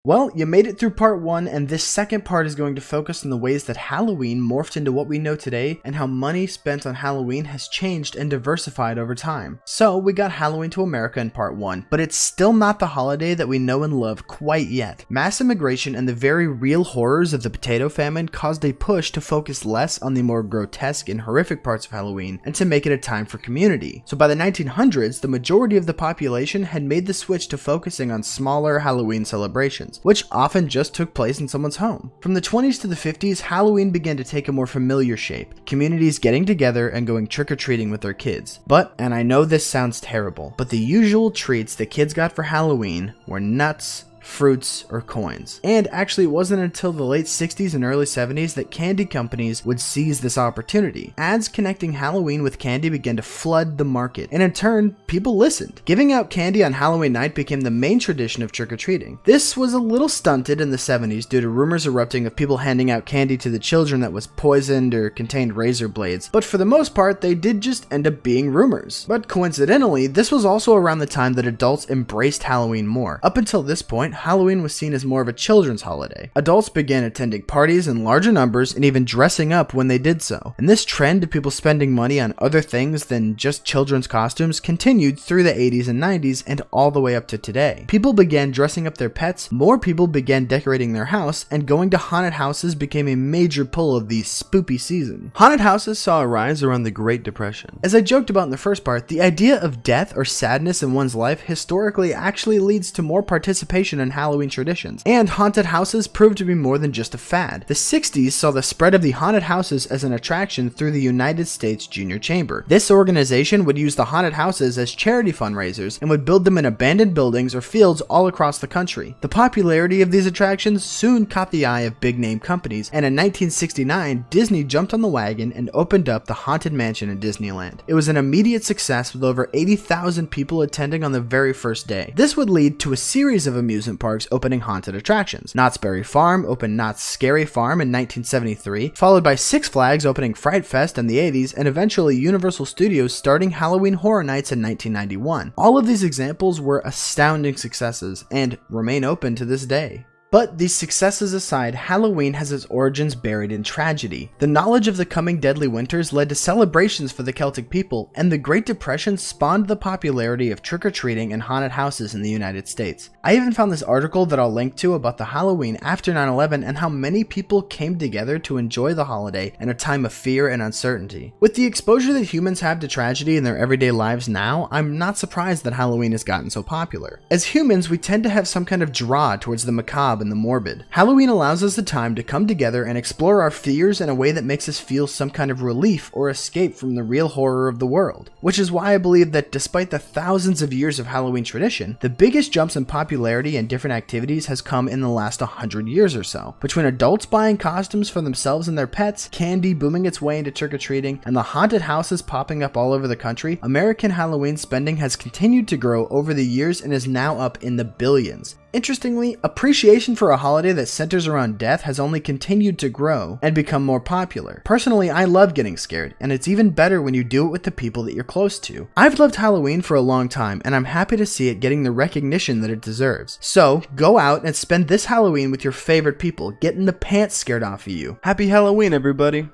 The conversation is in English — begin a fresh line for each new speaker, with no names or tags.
Well, you made it through part 1, and this second part is going to focus on the ways that Halloween morphed into what we know today and how money spent on Halloween has changed and diversified over time. So we got Halloween to America in part 1, but it's still not the holiday that we know and love quite yet. Mass immigration and the very real horrors of the potato famine caused a push to focus less on the more grotesque and horrific parts of Halloween and to make it a time for community. So by the 1900s, the majority of the population had made the switch to focusing on smaller Halloween celebrations, which often just took place in someone's home. From the 20s to the 50s, Halloween began to take a more familiar shape, communities getting together and going trick-or-treating with their kids. But, and I know this sounds terrible, but the usual treats that kids got for Halloween were nuts, fruits, or coins. And actually, it wasn't until the late 60s and early 70s that candy companies would seize this opportunity. Ads connecting Halloween with candy began to flood the market, and in turn, people listened. Giving out candy on Halloween night became the main tradition of trick-or-treating. This was a little stunted in the 70s due to rumors erupting of people handing out candy to the children that was poisoned or contained razor blades, but for the most part, they did just end up being rumors. But coincidentally, this was also around the time that adults embraced Halloween more. Up until this point, Halloween was seen as more of a children's holiday. Adults began attending parties in larger numbers and even dressing up when they did so. And this trend of people spending money on other things than just children's costumes continued through the 80s and 90s and all the way up to today. People began dressing up their pets, more people began decorating their house, and going to haunted houses became a major pull of the spoopy season. Haunted houses saw a rise around the Great Depression. As I joked about in the first part, the idea of death or sadness in one's life historically actually leads to more participation in Halloween traditions, and haunted houses proved to be more than just a fad. The 60s saw the spread of the haunted houses as an attraction through the United States Junior Chamber. This organization would use the haunted houses as charity fundraisers and would build them in abandoned buildings or fields all across the country. The popularity of these attractions soon caught the eye of big-name companies, and in 1969, Disney jumped on the wagon and opened up the Haunted Mansion in Disneyland. It was an immediate success with over 80,000 people attending on the very first day. This would lead to a series of amusement parks opening haunted attractions. Knott's Berry Farm opened Knott's Scary Farm in 1973, followed by Six Flags opening Fright Fest in the 80s, and eventually Universal Studios starting Halloween Horror Nights in 1991. All of these examples were astounding successes and remain open to this day. But these successes aside, Halloween has its origins buried in tragedy. The knowledge of the coming deadly winters led to celebrations for the Celtic people, and the Great Depression spawned the popularity of trick-or-treating and haunted houses in the United States. I even found this article that I'll link to about the Halloween after 9/11 and how many people came together to enjoy the holiday in a time of fear and uncertainty. With the exposure that humans have to tragedy in their everyday lives now, I'm not surprised that Halloween has gotten so popular. As humans, we tend to have some kind of draw towards the macabre and the morbid. Halloween allows us the time to come together and explore our fears in a way that makes us feel some kind of relief or escape from the real horror of the world. Which is why I believe that despite the thousands of years of Halloween tradition, the biggest jumps in popularity and different activities has come in the last 100 years or so. Between adults buying costumes for themselves and their pets, candy booming its way into trick-or-treating, and the haunted houses popping up all over the country, American Halloween spending has continued to grow over the years and is now up in the billions. Interestingly, appreciation for a holiday that centers around death has only continued to grow and become more popular. Personally, I love getting scared, and it's even better when you do it with the people that you're close to. I've loved Halloween for a long time, and I'm happy to see it getting the recognition that it deserves. So, go out and spend this Halloween with your favorite people, getting the pants scared off of you. Happy Halloween, everybody!